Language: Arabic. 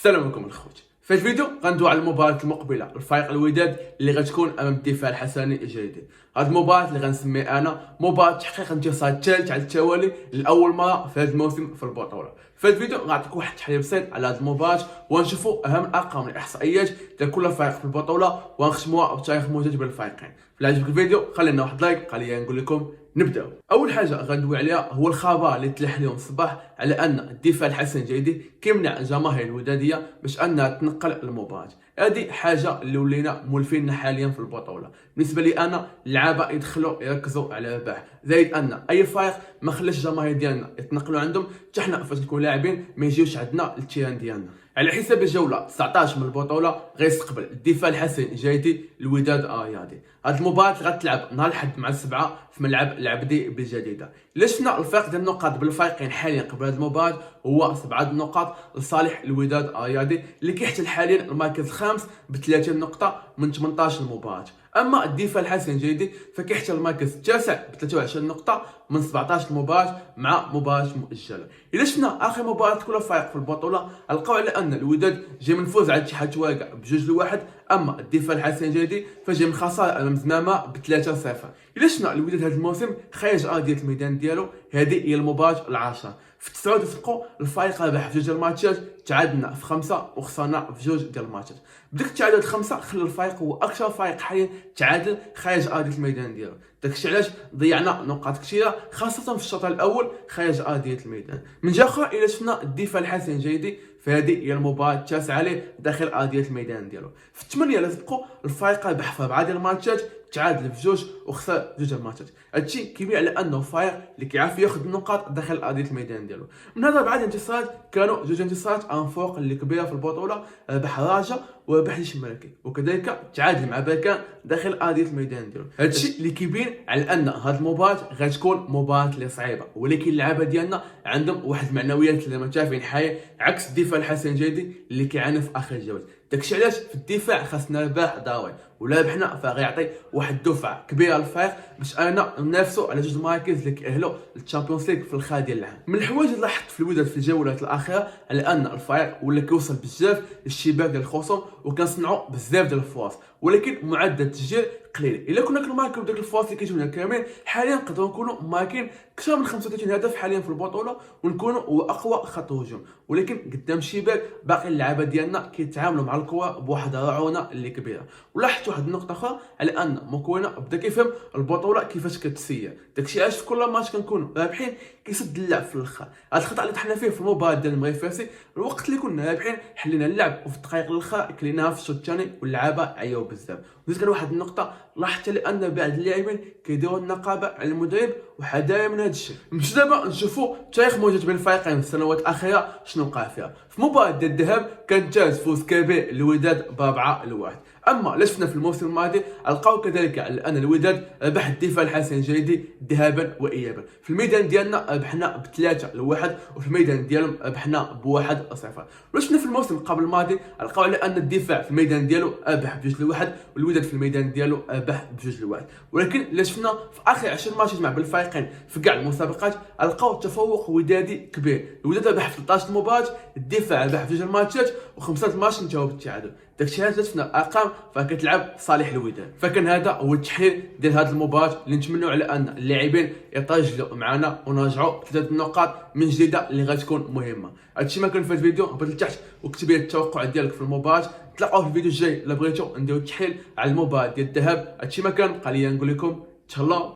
السلام عليكم الخوت. في هذا الفيديو غندوي على المباراة المقبلة الفريق الوداد اللي غتكون امام الدفاع الحسني الجديد. هذه المباراة اللي غنسميها انا مباراة تحقيق انتصار الثالث على التوالي لاول مرة في هذا الموسم في البطولة. في هذا الفيديو غنعطيك واحد التحليل بسيط على هذه المباراة ونشوفوا اهم الارقام والاحصائيات ديال كل فريق في البطولة ونختموها بتاريخ موجود بين الفريقين. في عجبك الفيديو خلينا واحد لايك، خلينا نقول لكم نبداو. اول حاجه غندوي عليها هو الخبر اللي تلاح اليوم الصباح على ان الدفاع الحسني الجديد كيمنع الجماهير الوداديه باش انها تنقل المباراه. هذه حاجه اللي ولينا مولفين حاليا في البطوله. بالنسبه لي انا اللعابه يدخلوا يركزوا على الربح، زائد ان اي فريق ما خلاش الجماهير ديالنا يتنقلوا عندهم حتى حنا فاش نكون لاعبين ما يجيوش عندنا للتيران ديالنا. على حساب الجوله 19 من البطوله غيستقبل الدفاع الحسني الجديد الوداد الرياضي. هذه المباراه غتلعب نهار الاحد مع السبعه في ملعب العبدي بالجديده. الا شفنا الفرق ديال النقاط بين الفريقين حاليا قبل هذه المباراه هو 7 نقاط لصالح الوداد الرياضي اللي كيحتل حاليا المركز الخامس ب 30 نقطه من 18 مباراه. اما الدفاع الحسني الجديد فكيحتل المركز التاسع ب 23 نقطه من 17 مباراه مع مباراه مؤجله. الا شفنا اخر مباراه كل فريق في البطوله لقاو على ان الوداد جاي من فوز على اتحاد التواقع ب2-1، اما الدفاع الحسني الجديد فجاي من خساره امام زمامه ب3-0. الا شفنا الوداد هذا الموسم خارج ارضيه الميدان ديالو هذه هي المباراه العاشره. في التسعود تلقوا الفريق ربح في 2 الماتشات، تعادلنا في 5 وخسرنا في 2 ديال الماتشات. بديك التعادل 5 خلى الفريق هو اكثر فريق حاليا تعادل خارج ارضيه الميدان ديالو. داكشي علاش ضيعنا نقاط كثيره خاصه في الشوط الاول خارج ارضيه الميدان. من جهه اخرى الا شفنا الدفاع الحسني الجديد فهذه هي المباراه التاسعه عليه داخل ارضيه الميدان ديالو. في الثمانيه اللي تبقوا الفريق ربح في 4 ديال الماتشات، تعادل في 2 وخسر في 2 الماتشات. هادشي كيبين على انه فريق اللي كيعرف ياخذ النقاط داخل ارضيه الميدان ديالو. من هذا 4 انتصارات كانوا 2 انتصارات عن فوق اللي كبيره في البطوله، ربح الرجاء وربح الشمالكي، وكذلك تعادل مع بركان داخل ارضيه الميدان ديالو. هادشي اللي كيبين على ان هذه المباراه غتكون مباراه اللي صعيبه، ولكن اللعابه ديالنا عندهم واحد المعنويات اللي مرتفعين حياه عكس الدفاع الحسني الجديد اللي كيعاني في اخر الجوله. داكشي علاش في الدفاع خاصنا نربح ضروري، ولا ربحنا فغيعطي واحد الدفعه كبيره للفريق باش انا ننافسوا على 2 مراكز اللي كيأهلوا للتشامبيونز ليغ في الخا ديال العام. من الحوايج اللي لاحظت في الوداد في الجولات الاخيره على ان الفريق ولا كيوصل بزاف للشباك ديال الخصوم وكنصنعوا بزاف ديال الفرص، ولكن معدل التسجيل قليل. الا كنا كنماركيو داك الفرص اللي كيجيونا كاملين حاليا نقدروا نكونوا ماركين اكثر من 35 هدف حاليا في البطوله ونكونوا هو اقوى خط هجوم، ولكن قدام الشباك باقي اللعابه ديالنا كيتعاملوا مع الكره بواحد الرعونه اللي كبيره. ولاحظت واحد النقطه اخرى على ان مكونه بدا كيفهم البطوله كيفاش كتسير. داكشي علاش في كل ماتش كنكونوا رابحين كيسد اللعب في الاخر. هذا الخطا اللي طحنا فيه في المباراه ديال المغرب الفارسي، الوقت اللي كنا رابحين حلينا اللعب وفي الدقائق الاخرى كليناها في الشوط الثاني واللعابه عياو بزاف. وزيد كان واحد النقطه لاحظت لان بعض اللاعبين كيديروا النقابه على المدرب وحدايا من هذا الشيء. نمشي دابا نشوفوا تاريخ موجود بين الفريقين في السنوات الاخيره شنو وقع فيها. في مباراه ديال الذهاب كان جاز فوز كبير للوداد ب4-1، اما لا شفنا في الموسم الماضي لقاو كذلك على ان الوداد ربح الدفاع الحسني الجديد ذهابا وايابا. في الميدان ديالنا ربحنا ب3-1 وفي الميدان ديالهم ربحنا ب1-0. ولا شفنا في الموسم قبل الماضي لقاو على ان الدفاع في الميدان ديالو ربح ب2-1 والوداد في الميدان ديالو ربح ب2-1. ولكن لا شفنا في اخر 20 ماتش مع بالفريقين في كاع المسابقات لقاو تفوق ودادي كبير. الوداد ربح في 13 مباراه، الدفاع ربح في 2 ماتشات و5 ماتشات انتهوا بالتعادل. داكشي علاش شفنا الارقام فكتلعب صالح الوداد. فكان هذا هو التحليل ديال هذه المباراه اللي نتمنوا على ان اللاعبين يتواجدوا معنا ونرجعوا 3 نقاط من جديده اللي غتكون مهمه. هادشي ما كان في الفيديو، هبط لتحت وكتب لي التوقع ديالك في المباراه. تلاقاو في الفيديو الجاي الا بغيتو نديرو التحليل على المباراه ديال الذهاب. هادشي ما كان، بقى لي نقول لكم تهلاو.